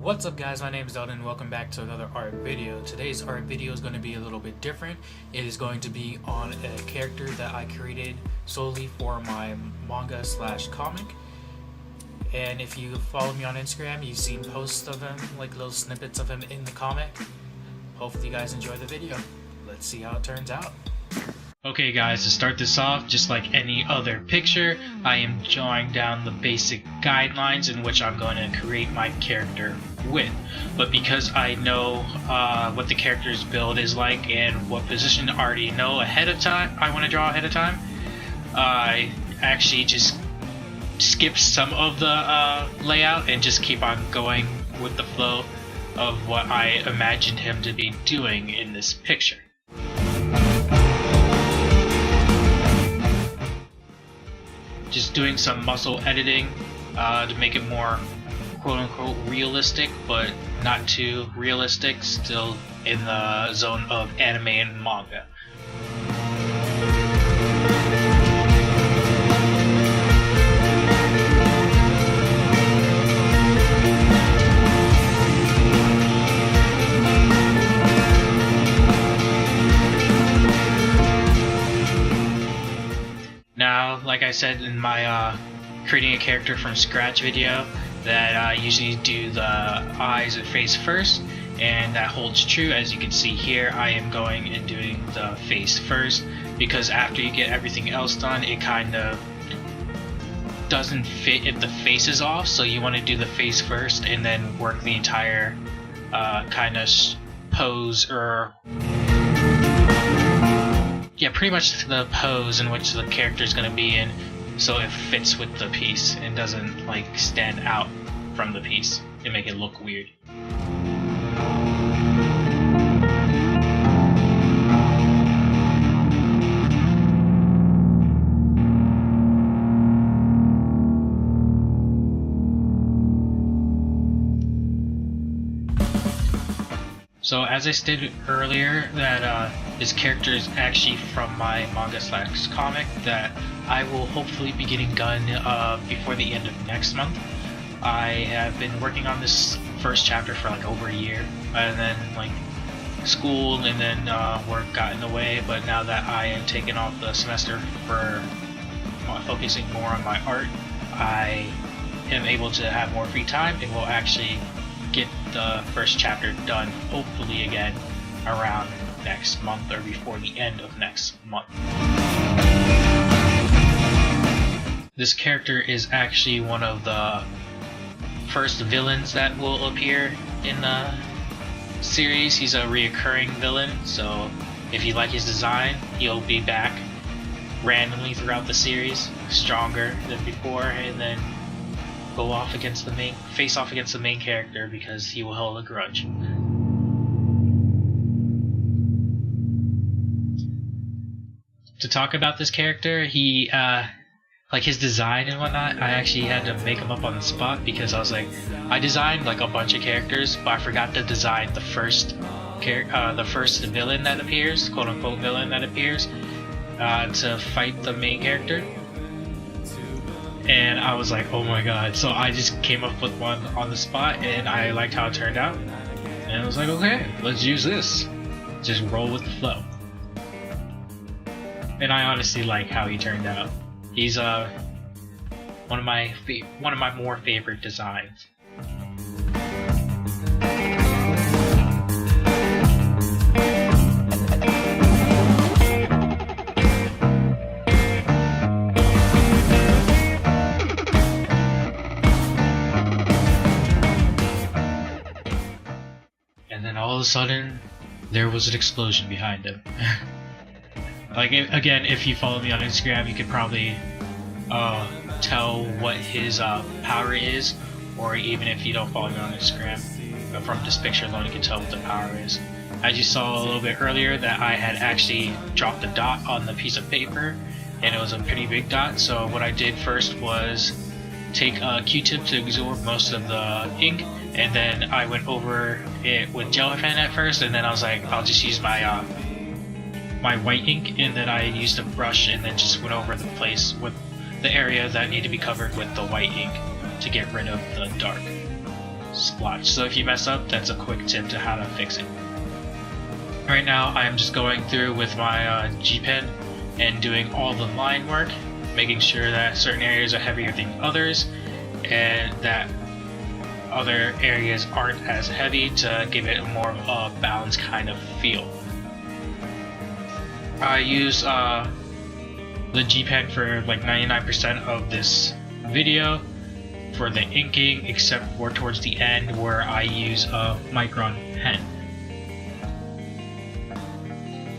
What's up guys, my name is Elden and welcome back to another art video. Today's art video is going to be a little bit different. It is going to be on a character that I created solely for my manga slash comic. And if you follow me on Instagram, you've seen posts of him, like little snippets of him in the comic. Hopefully you guys enjoy the video. Let's see how it turns out. Okay guys, to start this off, just like any other picture, I am drawing down the basic guidelines in which I'm going to create my character with. But because I know what the character's build is like and what position I already know ahead of time, I want to draw ahead of time, I actually just skip some of the layout and just keep on going with the flow of what I imagined him to be doing in this picture. Just doing some muscle editing to make it more quote-unquote realistic, but not too realistic, still in the zone of anime and manga. Now, like I said in my creating a character from scratch video, that I usually do the eyes and face first, and that holds true. As you can see here, I am going and doing the face first, because after you get everything else done, it kind of doesn't fit if the face is off, so you want to do the face first and then work the entire kind of pose, or yeah, pretty much the pose in which the character is going to be in, so it fits with the piece and doesn't like stand out from the piece and make it look weird. So as I stated earlier, that this character is actually from my manga slash comic that I will hopefully be getting done before the end of next month. I have been working on this first chapter for like over a year, and then like school and then work got in the way, but now that I am taking off the semester for focusing more on my art, I am able to have more free time and will actually get the first chapter done, hopefully again around next month or before the end of next month. This character is actually one of the first villains that will appear in the series. He's a reoccurring villain, so if you like his design, he'll be back randomly throughout the series, stronger than before, and then go off against the face off against the main character because he will hold a grudge. To talk about this character, he like his design and whatnot, I actually had to make him up on the spot because I was like, I designed like a bunch of characters, but I forgot to design the first villain that appears, quote unquote villain that appears, to fight the main character. And I was like, oh my god, so I just came up with one on the spot and I liked how it turned out. And I was like, okay, let's use this. Just roll with the flow. And I honestly like how he turned out. He's one of my more favorite designs. And then all of a sudden, there was an explosion behind him. Like, again, if you follow me on Instagram, you could probably tell what his power is, or even if you don't follow me on Instagram, from this picture alone you can tell what the power is. As you saw a little bit earlier, that I had actually dropped a dot on the piece of paper, and it was a pretty big dot, so what I did first was take a Q-tip to absorb most of the ink, and then I went over it with gel pen at first, and then I was like, I'll just use my my white ink, and then I used a brush and then just went over the place with the area that needed to be covered with the white ink to get rid of the dark. splotch. So if you mess up, that's a quick tip to how to fix it. Right now I'm just going through with my G pen and doing all the line work, making sure that certain areas are heavier than others and that other areas aren't as heavy to give it more of a balanced kind of feel. I use the G pen for like 99% of this video for the inking, except for towards the end where I use a micron pen.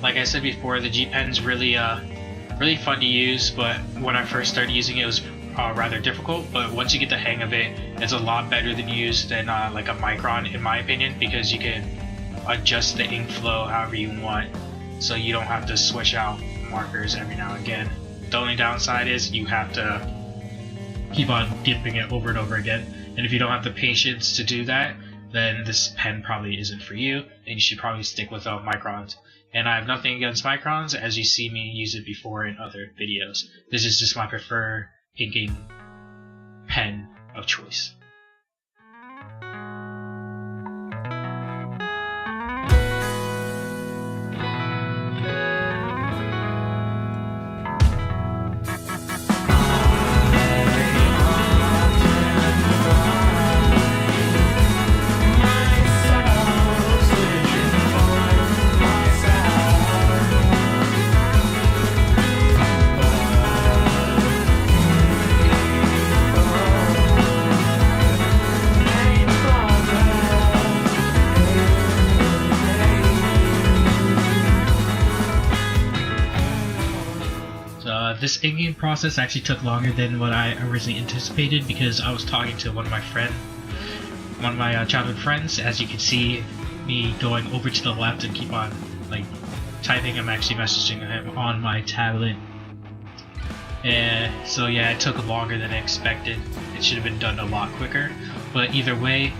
Like I said before, the G pen's really fun to use, but when I first started using it, it was rather difficult. But once you get the hang of it, it's a lot better than use than like a micron, in my opinion, because you can adjust the ink flow however you want, so you don't have to switch out markers every now and again. The only downside is you have to keep on dipping it over and over again, and if you don't have the patience to do that, then this pen probably isn't for you, and you should probably stick with microns. And I have nothing against microns, as you see me use it before in other videos. This is just my preferred inking pen of choice. This inking process actually took longer than what I originally anticipated, because I was talking to one of my childhood friends. As you can see me going over to the left and keep on like typing, I'm actually messaging him on my tablet. And so yeah, it took longer than I expected. It should have been done a lot quicker, but either way,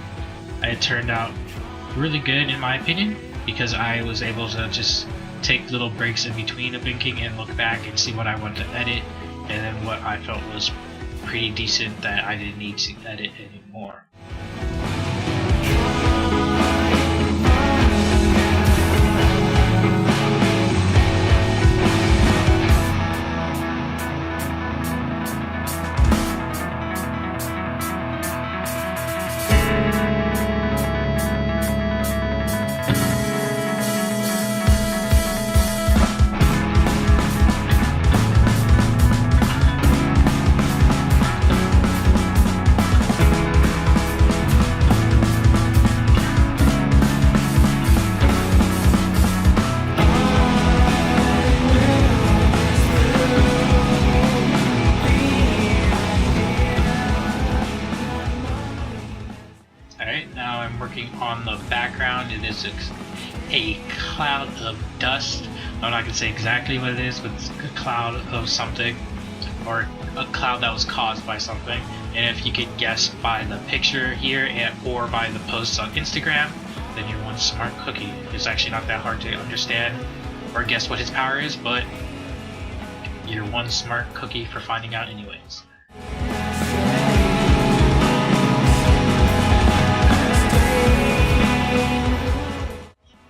it turned out really good in my opinion, because I was able to just take little breaks in between of inking and look back and see what I wanted to edit, and then what I felt was pretty decent that I didn't need to edit anymore. On the background, it is a cloud of dust. I'm not going to say exactly what it is, but it's a cloud of something, or a cloud that was caused by something. And if you could guess by the picture here or by the posts on Instagram, then you're one smart cookie. It's actually not that hard to understand or guess what his power is, but you're one smart cookie for finding out anyways.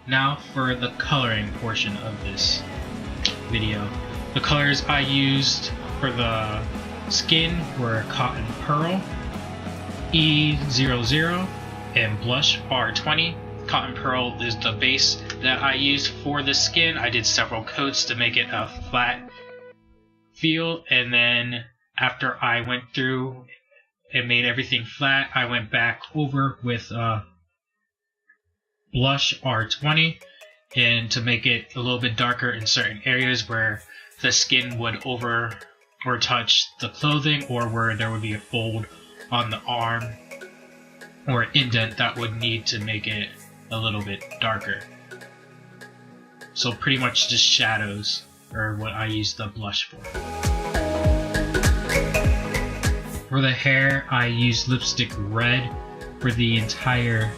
Now for the coloring portion of this video. The colors I used for the skin were Cotton Pearl, E00, and Blush R20. Cotton Pearl is the base that I used for the skin. I did several coats to make it a flat feel, and then after I went through and made everything flat, I went back over with Blush R20, and to make it a little bit darker in certain areas where the skin would over or touch the clothing, or where there would be a fold on the arm or indent that would need to make it a little bit darker. So pretty much just shadows are what I use the blush for. For the hair, I use Lipstick Red for the entire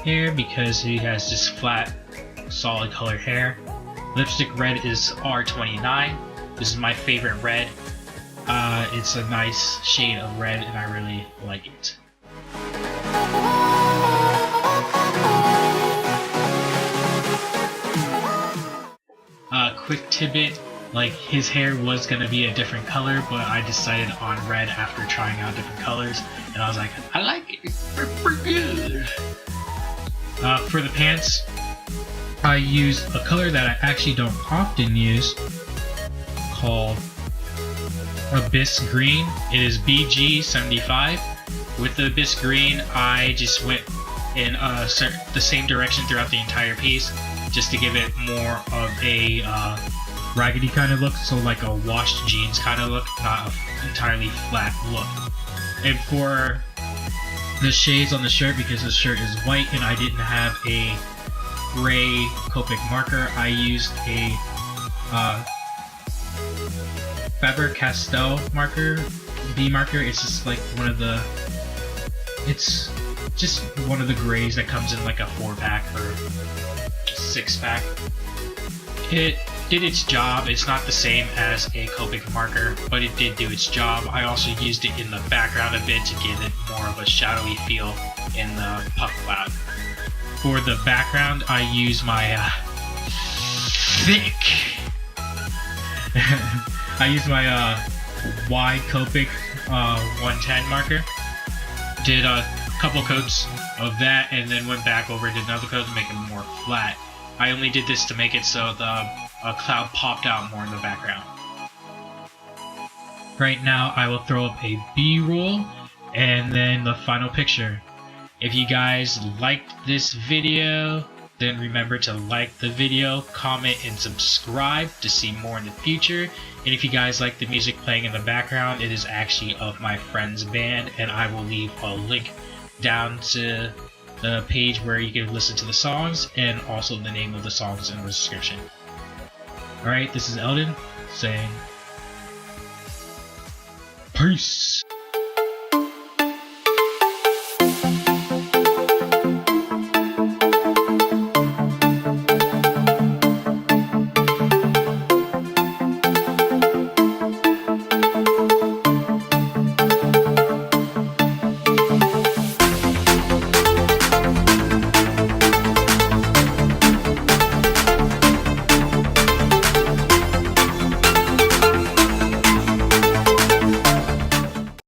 hair because he has just flat, solid color hair. Lipstick Red is R29. This is my favorite red. It's a nice shade of red and I really like it. quick tidbit, like his hair was gonna be a different color, but I decided on red after trying out different colors, and I was like, I like it, it's pretty good. For the pants, I used a color that I actually don't often use, called Abyss Green. It is BG75. With the Abyss Green, I just went in the same direction throughout the entire piece, just to give it more of a raggedy kind of look, so like a washed jeans kind of look, not an entirely flat look. And for the shades on the shirt, because the shirt is white and I didn't have a gray Copic marker, I used a Faber-Castell marker, B marker. It's just like it's just one of the grays that comes in like a 4-pack or 6-pack. It did its job. It's not the same as a Copic marker, but it did do its job. I also used it in the background a bit to give it more of a shadowy feel in the puff cloud. For the background, I use my I use my wide Copic 110 marker. Did a couple coats of that and then went back over and did another coat to make it more flat. I only did this to make it so the cloud popped out more in the background. Right now I will throw up a B-roll and then the final picture. If you guys liked this video, then remember to like the video, comment, and subscribe to see more in the future. And if you guys like the music playing in the background, it is actually of my friend's band, and I will leave a link down to the page where you can listen to the songs, and also the name of the songs in the description. Alright, this is Elden saying peace.